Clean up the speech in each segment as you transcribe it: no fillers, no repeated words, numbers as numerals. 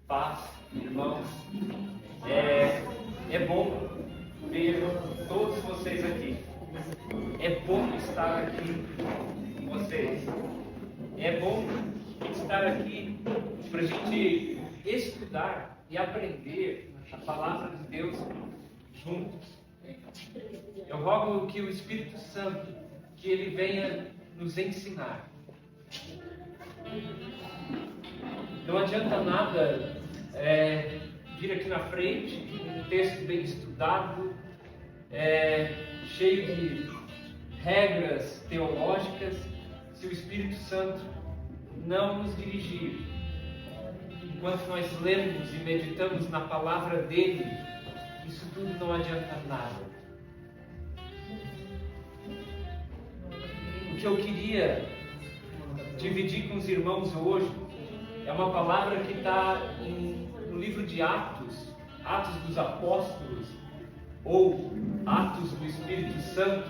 Paz, irmãos, é bom ver todos vocês aqui. É bom estar aqui com vocês. É bom estar aqui para a gente estudar e aprender a palavra de Deus juntos. Eu rogo que o Espírito Santo, que ele venha nos ensinar. Não adianta nada vir aqui na frente, um texto bem estudado, cheio de regras teológicas, se o Espírito Santo não nos dirigir. Enquanto nós lemos e meditamos na palavra dele, isso tudo não adianta nada. O que eu queria dividir com os irmãos hoje é uma palavra que está no livro de Atos, Atos dos Apóstolos, ou Atos do Espírito Santo,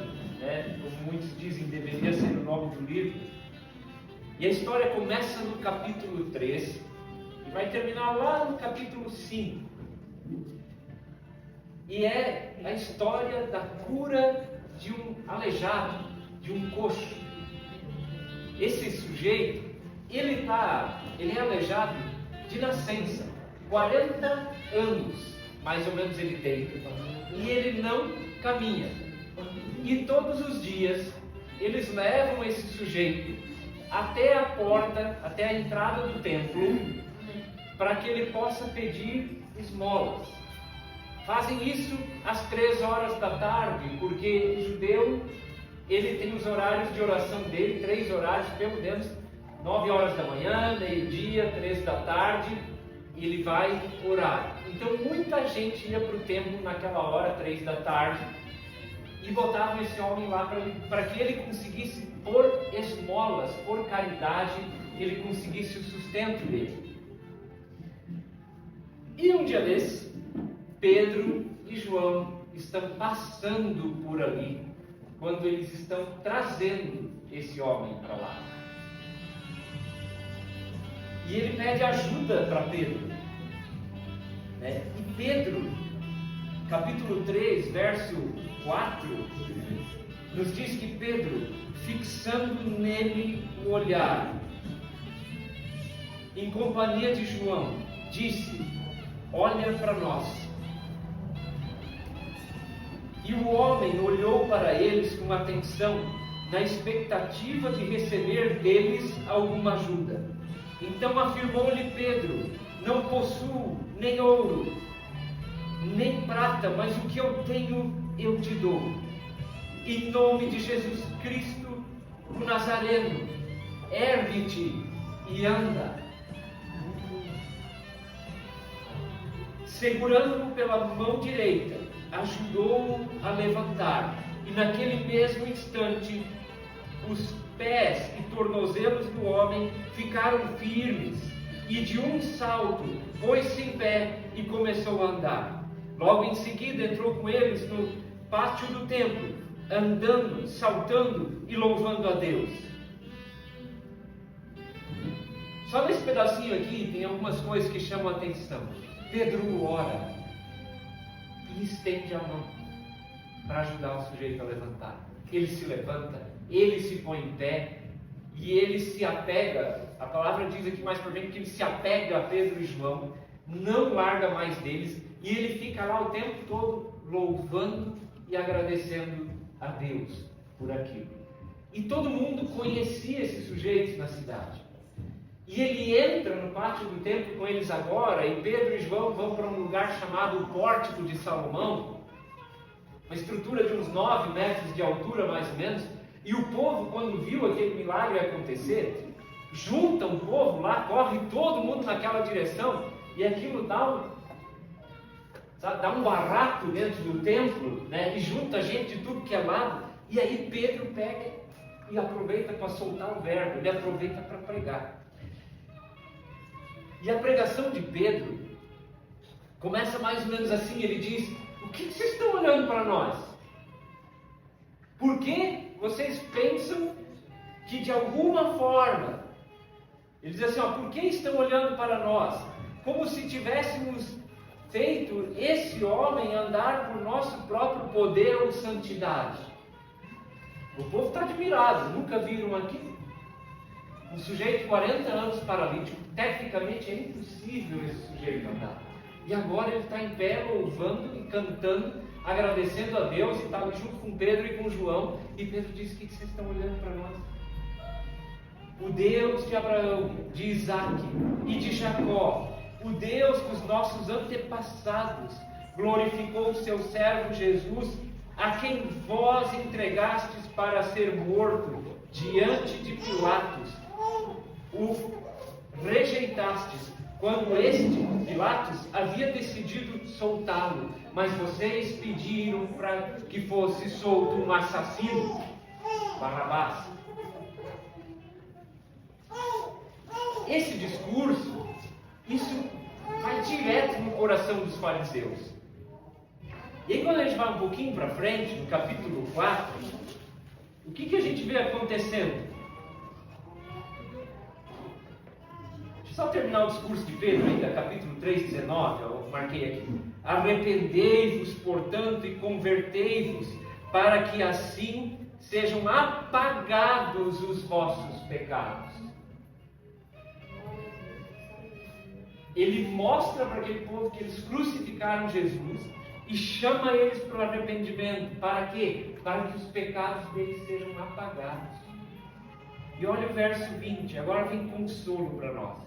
como muitos dizem, deveria ser o nome do livro. E a história começa no capítulo 3 e vai terminar lá no capítulo 5. E é a história da cura de um aleijado, de um coxo. Esse sujeito, ele é aleijado de nascença, 40 anos, mais ou menos ele tem, e ele não caminha. E todos os dias, eles levam esse sujeito até a porta, até a entrada do templo, para que ele possa pedir esmolas. Fazem isso às 3 horas da tarde, porque o judeu, ele tem os horários de oração dele, 3 horários, pelo menos 9 horas da manhã, meio-dia, 3 da tarde, ele vai orar. Então muita gente ia para o templo naquela hora, 3 da tarde, e botavam esse homem lá para que ele conseguisse, por esmolas, por caridade, ele conseguisse o sustento dele. E um dia desses, Pedro e João estão passando por ali, quando eles estão trazendo esse homem para lá. E ele pede ajuda para Pedro. E Pedro, capítulo 3, verso 4, nos diz que Pedro, fixando nele o olhar, em companhia de João, disse: olha para nós. E o homem olhou para eles com atenção, na expectativa de receber deles alguma ajuda. Então afirmou-lhe Pedro: não possuo nem ouro, nem prata, mas o que eu tenho eu te dou. Em nome de Jesus Cristo, o Nazareno, ergue-te e anda. Segurando-o pela mão direita, ajudou-o a levantar, e naquele mesmo instante os pés e tornozelos do homem ficaram firmes, e de um salto pôs-se em pé e começou a andar. Logo em seguida entrou com eles no pátio do templo, andando, saltando e louvando a Deus. Só nesse pedacinho aqui tem algumas coisas que chamam a atenção. Pedro ora e estende a mão para ajudar o sujeito a levantar. Ele se levanta, ele se põe em pé e ele se apega. A palavra diz aqui mais para frente que ele se apega a Pedro e João, não larga mais deles, e ele fica lá o tempo todo louvando e agradecendo a Deus por aquilo. E todo mundo conhecia esses sujeitos na cidade. E ele entra no pátio do templo com eles agora, e Pedro e João vão para um lugar chamado Pórtico de Salomão, uma estrutura de uns 9 metros de altura mais ou menos. E o povo, quando viu aquele milagre acontecer, junta o povo lá, corre todo mundo naquela direção, e aquilo dá um barraco dentro do templo, e junta gente de tudo que é lado. E aí Pedro pega e aproveita para soltar o verbo, ele aproveita para pregar. E a pregação de Pedro começa mais ou menos assim, ele diz: o que vocês estão olhando para nós? Por que vocês pensam que de alguma forma, ele diz assim, por que estão olhando para nós? como se tivéssemos feito esse homem andar por nosso próprio poder ou santidade. O povo está admirado, nunca viram aqui. Um sujeito de 40 anos paralítico, tecnicamente é impossível esse sujeito andar. E agora ele está em pé, louvando e cantando, agradecendo a Deus, e estava junto com Pedro e com João. E Pedro disse: o que vocês estão olhando para nós? O Deus de Abraão, de Isaac e de Jacó, o Deus dos nossos antepassados, glorificou o seu servo Jesus, a quem vós entregastes para ser morto diante de Pilatos. O rejeitastes, quando este, Pilatos, havia decidido soltá-lo, mas vocês pediram para que fosse solto um assassino, Barrabás. Esse discurso, isso vai direto no coração dos fariseus. E aí, quando a gente vai um pouquinho para frente, no capítulo 4, o que a gente vê acontecendo? Deixa eu só terminar o discurso de Pedro ainda, capítulo 3, 19, eu marquei aqui. Arrependei-vos, portanto, e convertei-vos, para que assim sejam apagados os vossos pecados. Ele mostra para aquele povo que eles crucificaram Jesus e chama eles para o arrependimento. Para quê? Para que os pecados deles sejam apagados. E olha o verso 20, agora vem consolo para nós.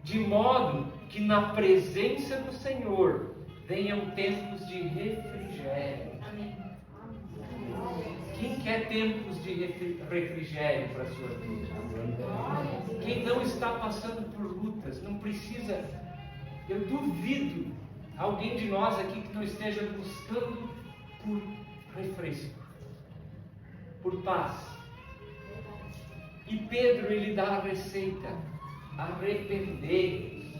De modo que na presença do Senhor venham tempos de refrigério. Amém. Quem quer tempos de refrigério para a sua vida? Quem não está passando por lutas, não precisa. Eu duvido alguém de nós aqui que não esteja buscando por refresco, por paz. E Pedro, ele dá a receita: arrependei-vos,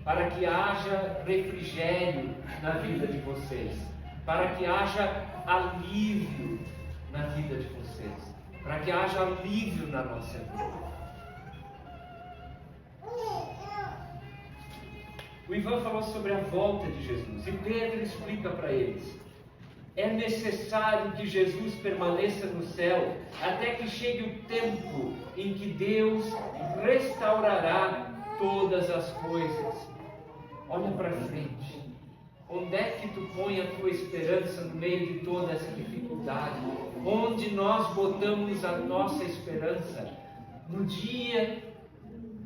para que haja refrigério na vida de vocês, para que haja alívio na vida de vocês, para que haja alívio na nossa vida. O Ivan falou sobre a volta de Jesus, e Pedro explica para eles: é necessário que Jesus permaneça no céu até que chegue o tempo em que Deus restaurará todas as coisas. Olha para frente. Onde é que tu põe a tua esperança no meio de toda essa dificuldade? Onde nós botamos a nossa esperança? No dia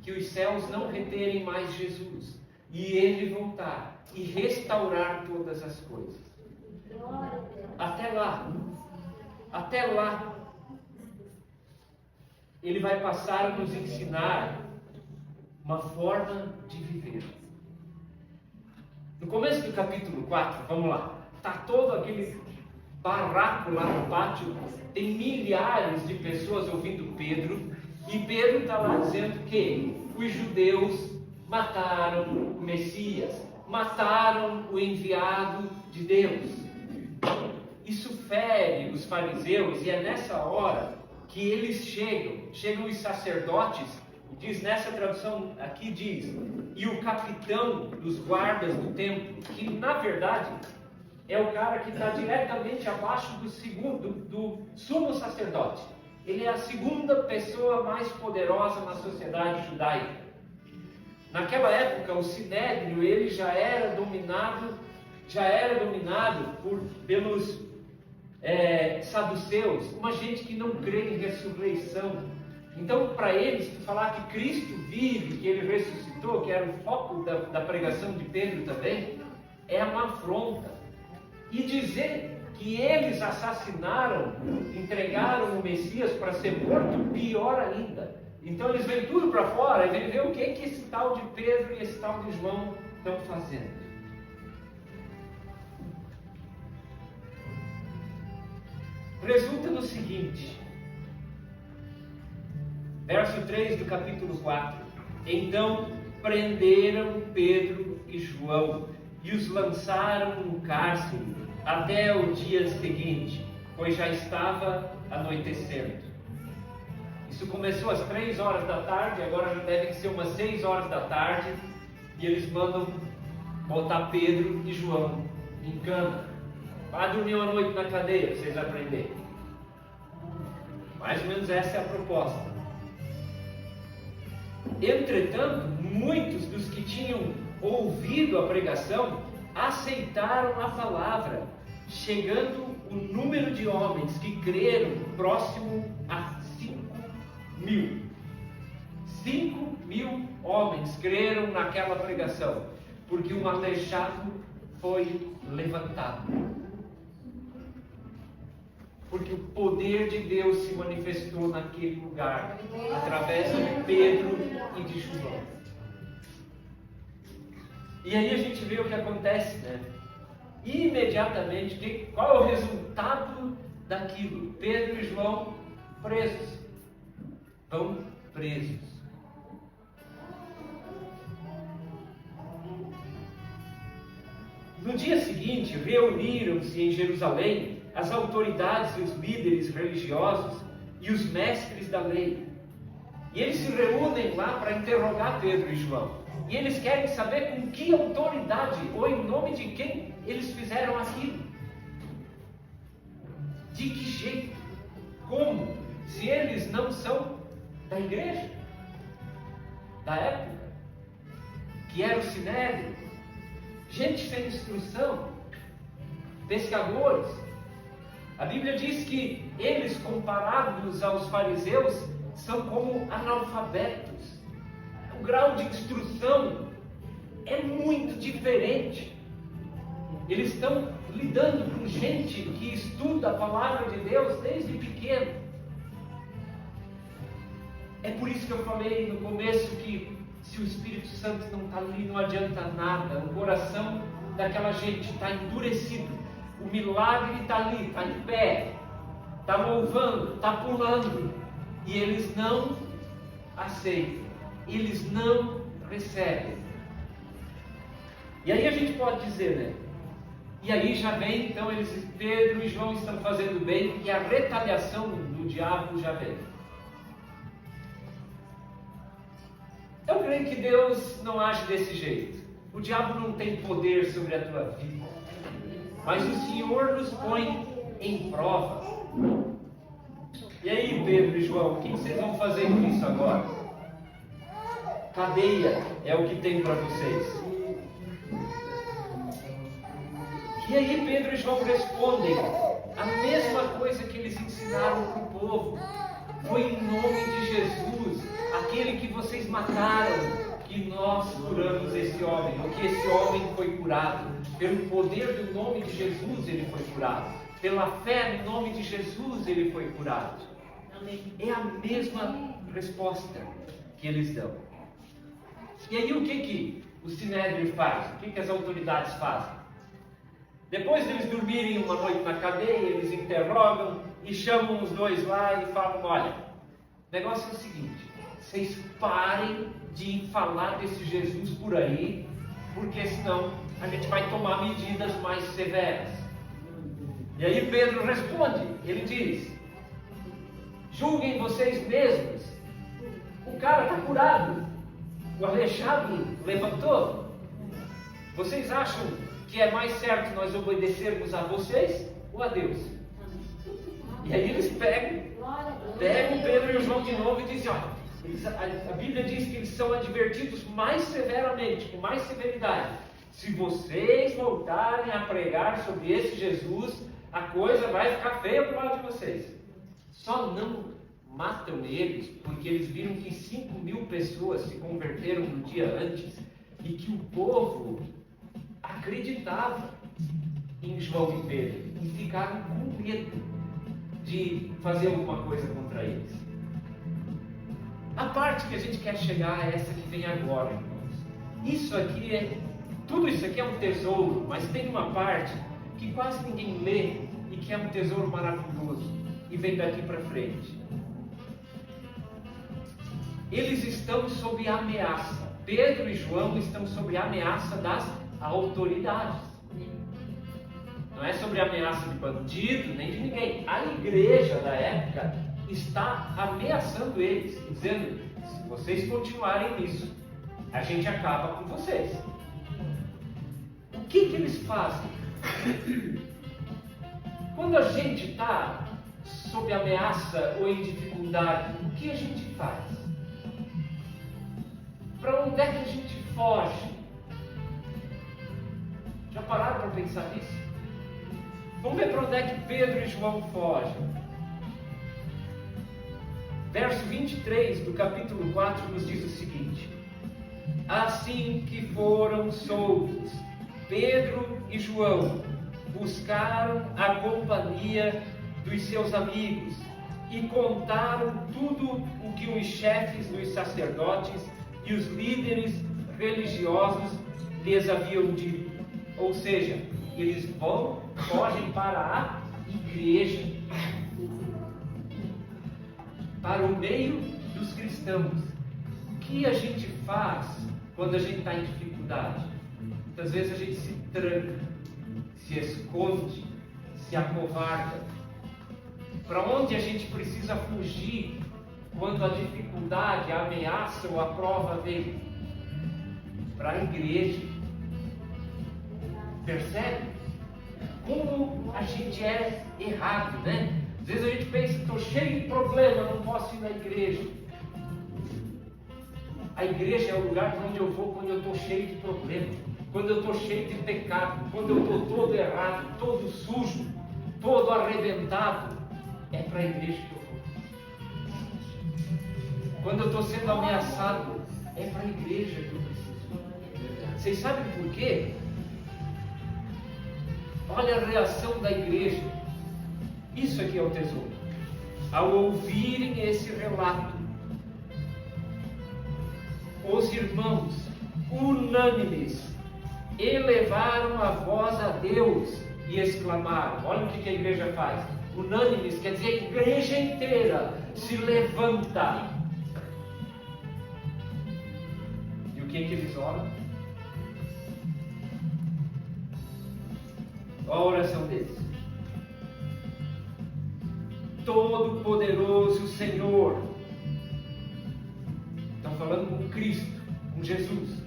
que os céus não reterem mais Jesus e Ele voltar e restaurar todas as coisas. Até lá, Ele vai passar a nos ensinar uma forma de viver. No começo do capítulo 4, vamos lá, está todo aquele barraco lá no pátio, tem milhares de pessoas ouvindo Pedro, e Pedro está lá dizendo que os judeus mataram o Messias, mataram o enviado de Deus. Isso fere os fariseus, e é nessa hora que eles chegam os sacerdotes, diz nessa tradução aqui, diz, e o capitão dos guardas do templo, que na verdade é o cara que está diretamente abaixo do sumo sacerdote. Ele é a segunda pessoa mais poderosa na sociedade judaica. Naquela época, o Sinédrio, ele já era dominado pelos saduceus, uma gente que não crê em ressurreição. Então, para eles, falar que Cristo vive, que Ele ressuscitou, que era o foco da pregação de Pedro também, é uma afronta. E dizer que eles assassinaram, entregaram o Messias para ser morto, pior ainda. Então eles vêm tudo para fora e vêm ver o que esse tal de Pedro e esse tal de João estão fazendo. Resulta no seguinte, verso 3 do capítulo 4. Então prenderam Pedro e João e os lançaram no cárcere até o dia seguinte, pois já estava anoitecendo. Isso começou às 3 horas da tarde, agora já devem ser umas 6 horas da tarde, E eles mandam botar Pedro e João em cama. Vai dormir uma noite na cadeia, para vocês aprenderem. Mais ou menos essa é a proposta. Entretanto, muitos dos que tinham ouvido a pregação aceitaram a palavra, chegando o número de homens que creram próximo a 5.000. 5.000 homens creram naquela pregação, porque um aleijado foi levantado. Porque o poder de Deus se manifestou naquele lugar, através de Pedro e de João. E aí a gente vê o que acontece, né? Imediatamente, qual é o resultado daquilo? Pedro e João presos. Vão presos. No dia seguinte, reuniram-se em Jerusalém as autoridades e os líderes religiosos e os mestres da lei. E eles se reúnem lá para interrogar Pedro e João. E eles querem saber com que autoridade ou em nome de quem eles fizeram aquilo. De que jeito? Como? Se eles não são da igreja, da época, que era o Sinédrio, gente sem instrução, pescadores. A Bíblia diz que eles, comparados aos fariseus, são como analfabetos. O grau de instrução é muito diferente. Eles estão lidando com gente que estuda a palavra de Deus desde pequeno. É por isso que eu falei no começo que se o Espírito Santo não está ali, não adianta nada. O coração daquela gente está endurecido. O milagre está ali, está em pé, está louvando, está pulando. E eles não aceitam, eles não recebem. E aí a gente pode dizer, né? E aí já vem, então, Pedro e João estão fazendo bem e a retaliação do diabo já vem. Eu creio que Deus não age desse jeito. O diabo não tem poder sobre a tua vida. Mas o Senhor nos põe em prova. E aí, Pedro e João, o que vocês vão fazer com isso agora? Cadeia é o que tem para vocês. E aí Pedro e João respondem a mesma coisa que eles ensinaram para o povo. Foi em nome de Jesus, aquele que vocês mataram, que nós curamos esse homem, ou que esse homem foi curado. Pelo poder do nome de Jesus ele foi curado. Pela fé no nome de Jesus ele foi curado. É a mesma resposta que eles dão. E aí o que o Sinédrio faz? O que as autoridades fazem? Depois de eles dormirem uma noite na cadeia, eles interrogam e chamam os dois lá e falam: olha, o negócio é o seguinte, vocês parem de falar desse Jesus por aí, porque senão a gente vai tomar medidas mais severas. E aí Pedro responde, ele diz: julguem vocês mesmos, o cara está curado, o aleijado levantou. Vocês acham que é mais certo nós obedecermos a vocês ou a Deus? E aí eles pegam Pedro e João de novo e dizem: olha, a Bíblia diz que eles são advertidos mais severamente, com mais severidade. Se vocês voltarem a pregar sobre esse Jesus, a coisa vai ficar feia para o lado de vocês. Só não matam eles porque eles viram que 5.000 pessoas se converteram no dia antes e que o povo acreditava em João e Pedro e ficaram com medo de fazer alguma coisa contra eles. A parte que a gente quer chegar é essa que vem agora, irmãos. Tudo isso aqui é um tesouro, mas tem uma parte que quase ninguém lê e que é um tesouro maravilhoso e vem daqui para frente. Eles estão sob ameaça. Pedro e João estão sob ameaça das autoridades. Não é sobre ameaça de bandido, nem de ninguém. A igreja da época está ameaçando eles, dizendo: se vocês continuarem nisso, a gente acaba com vocês. O que eles fazem? Quando a gente está sob ameaça ou em dificuldade, o que a gente faz? Para onde é que a gente foge? Já pararam para pensar nisso? Vamos ver para onde é que Pedro e João fogem. Verso 23 do capítulo 4 nos diz o seguinte: assim que foram soltos, Pedro e João buscaram a companhia dos seus amigos e contaram tudo o que os chefes dos sacerdotes e os líderes religiosos lhes haviam dito. Ou seja, eles fogem para a igreja, para o meio dos cristãos. O que a gente faz quando a gente está em dificuldade? Muitas vezes a gente se tranca, se esconde, se acovarda. Para onde a gente precisa fugir quando a dificuldade, a ameaça ou a prova vem? Para a igreja. Percebe? Como a gente é errado, né? Às vezes a gente pensa, estou cheio de problema, não posso ir na igreja. A igreja é o lugar para onde eu vou quando eu estou cheio de problema, quando eu estou cheio de pecado, quando eu estou todo errado, todo sujo, todo arrebentado. É para a igreja que eu vou. Quando eu estou sendo ameaçado, é para a igreja que eu preciso. Vocês sabem por quê? Olha a reação da igreja. Isso aqui é o tesouro. Ao ouvirem esse relato, os irmãos, unânimes, elevaram a voz a Deus e exclamaram. Olha o que a igreja faz. Unânimes quer dizer a igreja inteira se levanta. E o que eles oram? Olha a oração deles. Todo-Poderoso Senhor. Estão falando com Cristo, com Jesus.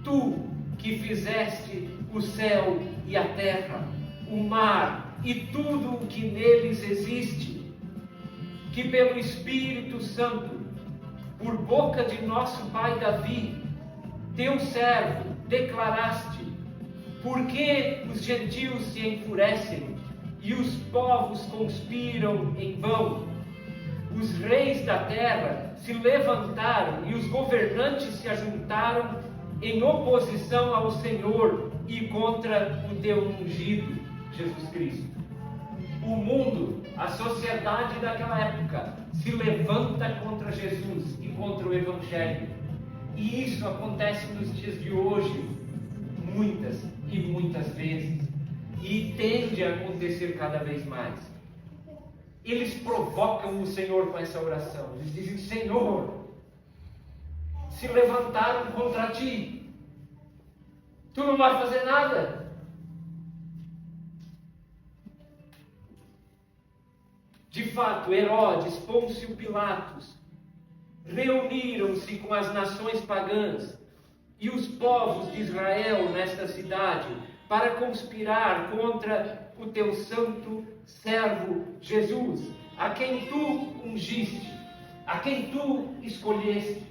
Tu que fizeste o céu e a terra, o mar e tudo o que neles existe, que pelo Espírito Santo, por boca de nosso pai Davi, teu servo, declaraste: por que os gentios se enfurecem e os povos conspiram em vão? Os reis da terra se levantaram e os governantes se ajuntaram em oposição ao Senhor e contra o teu ungido, Jesus Cristo. O mundo, a sociedade daquela época, se levanta contra Jesus e contra o Evangelho. E isso acontece nos dias de hoje, muitas e muitas vezes, e tende a acontecer cada vez mais. Eles provocam o Senhor com essa oração. Eles dizem: Senhor, se levantaram contra ti, tu não vai fazer nada. De fato, Herodes, Pôncio Pilatos reuniram-se com as nações pagãs e os povos de Israel nesta cidade para conspirar contra o teu santo servo Jesus, a quem tu ungiste, a quem tu escolheste.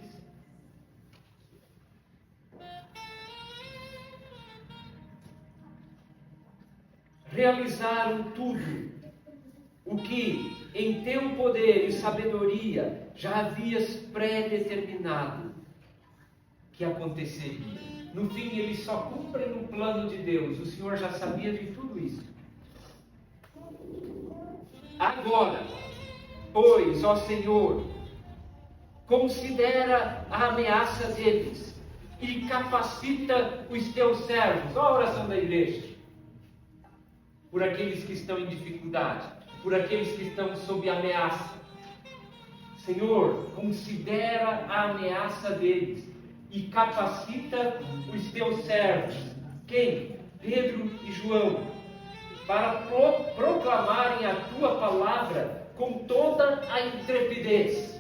Realizaram tudo o que em teu poder e sabedoria já havias pré-determinado que aconteceria. No fim, eles só cumprem o plano de Deus. O Senhor já sabia de tudo isso. Agora, pois, ó Senhor, considera a ameaça deles e capacita os teus servos. Olha a oração da igreja. Por aqueles que estão em dificuldade, por aqueles que estão sob ameaça. Senhor, considera a ameaça deles e capacita os teus servos. Quem? Pedro e João, para proclamarem a tua palavra com toda a intrepidez.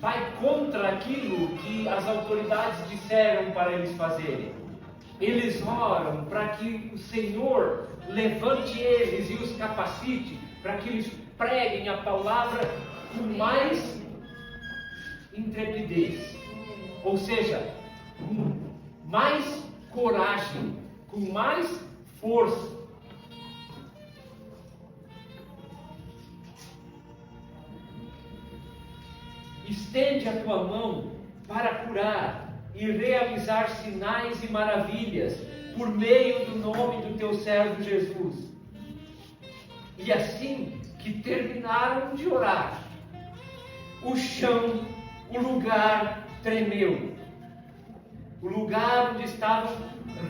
vai contra aquilo que as autoridades disseram para eles fazerem. Eles oram para que o Senhor levante eles e os capacite, para que eles preguem a palavra com mais intrepidez, ou seja, com mais coragem, com mais força. Estende a tua mão para curar e realizar sinais e maravilhas por meio do nome do teu servo Jesus. E assim que terminaram de orar, o chão, o lugar tremeu. O lugar onde estavam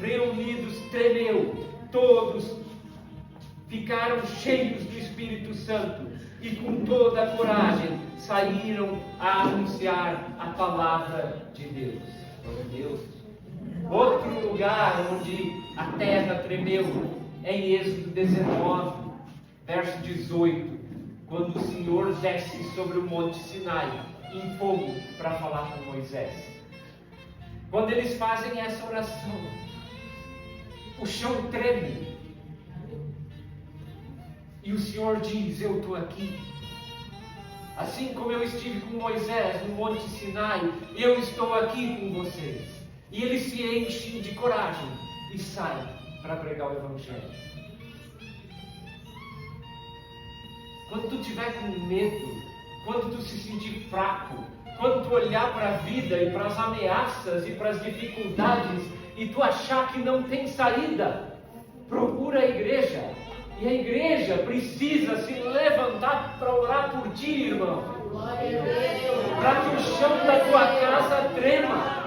reunidos tremeu. Todos ficaram cheios do Espírito Santo e com toda a coragem saíram a anunciar a palavra de Deus. Glória a Deus. Outro lugar onde a terra tremeu é em Êxodo 19, verso 18, quando o Senhor desce sobre o monte Sinai em fogo para falar com Moisés. Quando eles fazem essa oração, o chão treme. E o Senhor diz: eu estou aqui. Assim como eu estive com Moisés no monte Sinai, eu estou aqui com vocês. E eles se enchem de coragem e saem para pregar o Evangelho. Quando tu estiver com medo, quando tu se sentir fraco, quando tu olhar para a vida e para as ameaças e para as dificuldades e tu achar que não tem saída, procura a igreja. E a igreja precisa se levantar para orar por ti, irmão. Para que o chão da tua casa trema.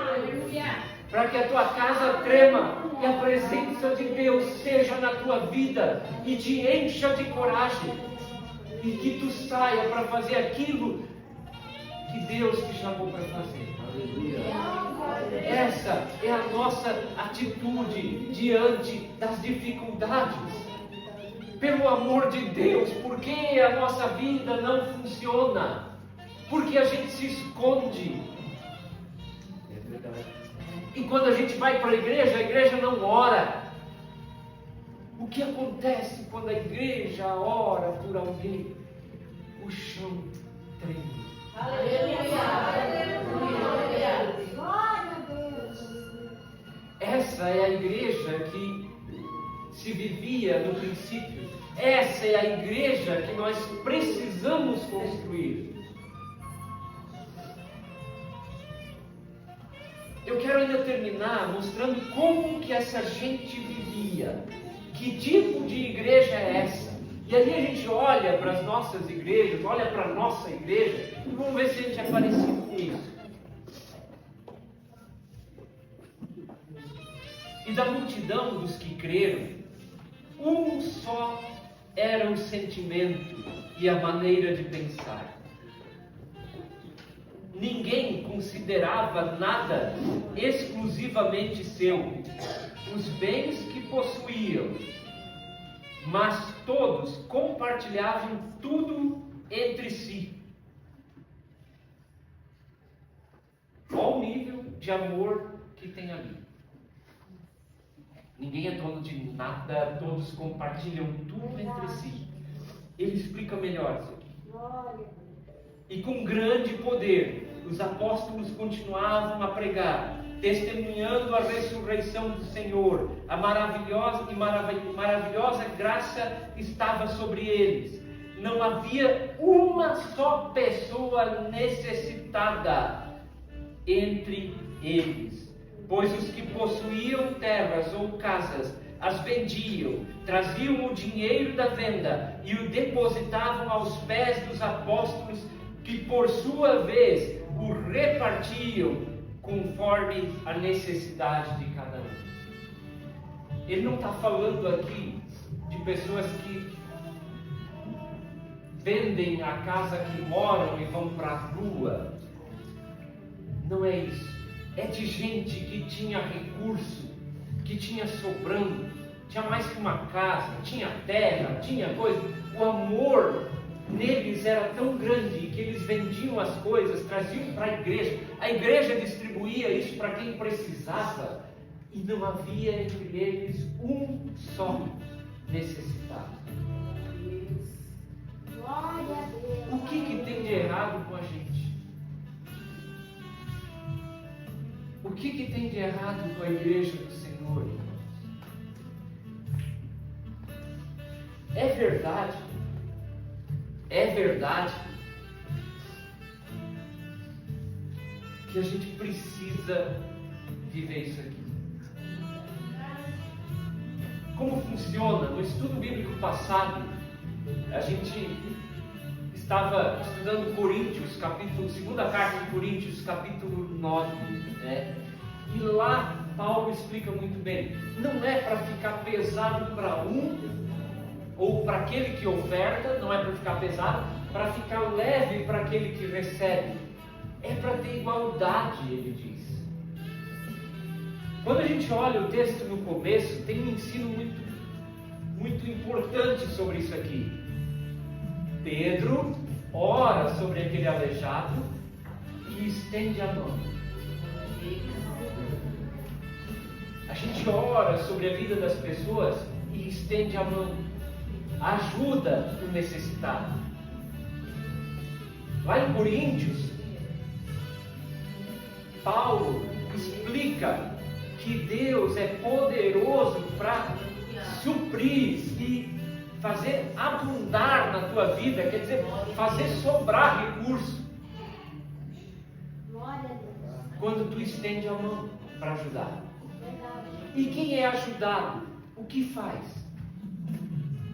Para que a tua casa trema e a presença de Deus seja na tua vida e te encha de coragem. E que tu saia para fazer aquilo que Deus te chamou para fazer. Aleluia. Essa é a nossa atitude diante das dificuldades. Pelo amor de Deus, por que a nossa vida não funciona? Porque a gente se esconde. É verdade. E quando a gente vai para a igreja não ora. O que acontece quando a igreja ora por alguém? O chão treme. Aleluia! Essa é a igreja que se vivia no princípio. Essa é a igreja que nós precisamos construir. Eu quero ainda terminar mostrando como que essa gente vivia. Que tipo de igreja é essa? E aí a gente olha para as nossas igrejas, olha para a nossa igreja e vamos ver se a gente é parecido com isso. E da multidão dos que creram, um só era o sentimento e a maneira de pensar. Ninguém considerava nada exclusivamente seu, os bens que possuíam, mas todos compartilhavam tudo entre si. Qual o nível de amor que tem ali? Ninguém é dono de nada, todos compartilham tudo entre si. Ele explica melhor isso aqui. E com grande poder, os apóstolos continuavam a pregar, testemunhando a ressurreição do Senhor. A maravilhosa graça estava sobre eles. Não havia uma só pessoa necessitada entre eles. Pois os que possuíam terras ou casas as vendiam, traziam o dinheiro da venda e o depositavam aos pés dos apóstolos, que por sua vez o repartiam conforme a necessidade de cada um. Ele não está falando aqui de pessoas que vendem a casa que moram e vão para a rua. Não é isso. É de gente que tinha recurso, que tinha sobrando, tinha mais que uma casa, tinha terra, tinha coisa. O amor neles era tão grande que eles vendiam as coisas, traziam para a igreja distribuía isso para quem precisava, e não havia entre eles um só necessitado. O que tem de errado com a gente? O que tem de errado com a igreja do Senhor, irmãos? É verdade que a gente precisa viver isso aqui. Como funciona? No estudo bíblico passado, a gente estava estudando Coríntios, segunda carta de Coríntios, capítulo 9, né? E lá Paulo explica muito bem. Não é para ficar pesado para um ou para aquele que oferta, não é para ficar pesado, para ficar leve para aquele que recebe. É para ter igualdade, ele diz. Quando a gente olha o texto no começo, tem um ensino muito importante sobre isso aqui. Pedro ora sobre aquele aleijado e estende a mão. A gente ora sobre a vida das pessoas e estende a mão. Ajuda o necessitado. Lá em Coríntios, Paulo explica que Deus é poderoso para suprir e fazer abundar na tua vida, quer dizer, fazer sobrar recurso. Quando tu estende a mão para ajudar. E quem é ajudado, o que faz?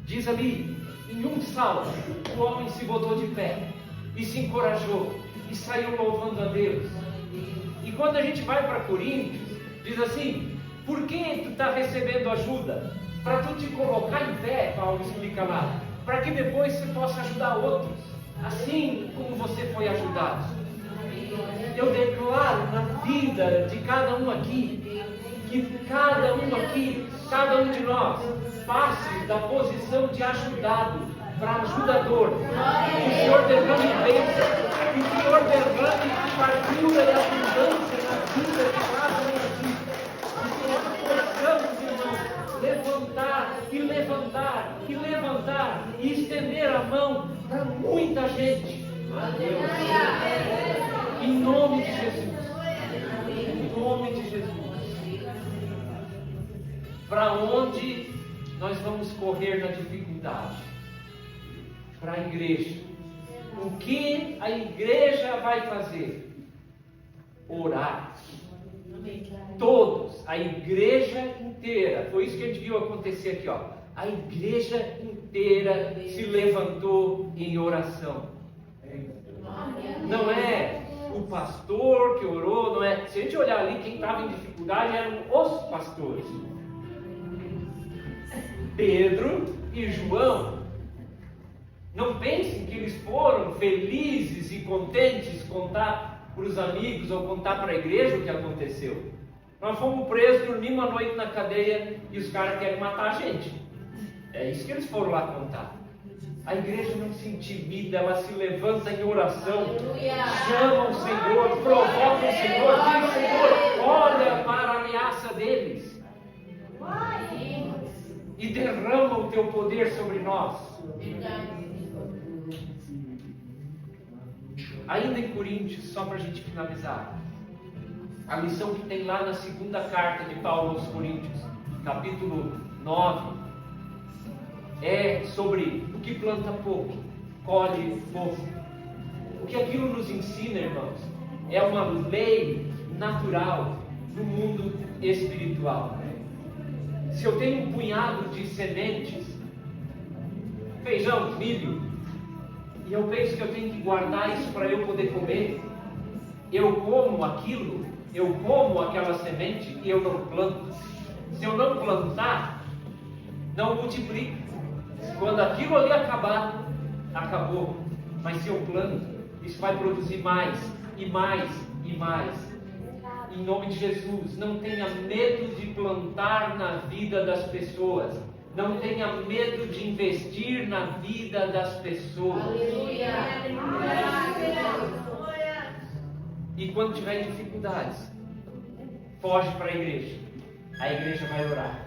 Diz ali, em um salmo, o homem se botou de pé e se encorajou e saiu louvando a Deus. E quando a gente vai para Coríntios, diz assim: por que tu está recebendo ajuda? Para tu te colocar em pé, Paulo explica lá, para que depois você possa ajudar outros, assim como você foi ajudado. Eu declaro na vida de cada um aqui, que cada um de nós, passe da posição de ajudado para ajudador. Que o Senhor derrame bênção, que o Senhor derrame fartura e abundância na vida de cada um aqui. Que nós possamos, irmãos, levantar e estender a mão para muita gente. Em nome de Jesus. Em nome de Jesus. Para onde nós vamos correr na dificuldade? Para a igreja. O que a igreja vai fazer? Orar. Todos, a igreja inteira. Foi isso que a gente viu acontecer aqui, ó. A igreja inteira se levantou em oração. Não é o pastor que orou, não é. Se a gente olhar ali, quem estava em dificuldade eram os pastores. Pedro e João. Não pensem que eles foram felizes e contentes contar para os amigos ou contar para a igreja o que aconteceu. Nós fomos presos, dormimos uma noite na cadeia e os caras querem matar a gente. É isso que eles foram lá contar. A igreja não se intimida, ela se levanta em oração, chama o Senhor, provoca o Senhor, diz: Senhor, olha para a ameaça deles e derrama o teu poder sobre nós. Ainda em Coríntios, só para a gente finalizar, a lição que tem lá na segunda carta de Paulo aos Coríntios, capítulo 9, é sobre o que planta pouco, colhe pouco. O que aquilo nos ensina, irmãos, é uma lei natural do mundo espiritual. Se eu tenho um punhado de sementes, feijão, milho, e eu penso que eu tenho que guardar isso para eu poder comer, eu como aquilo, eu como aquela semente e eu não planto. Se eu não plantar, não multiplica. Quando aquilo ali acabar, acabou. Mas se eu planto, isso vai produzir mais e mais e mais. Em nome de Jesus, não tenha medo de plantar na vida das pessoas. Não tenha medo de investir na vida das pessoas. E quando tiver dificuldades, foge para a igreja. A igreja vai orar.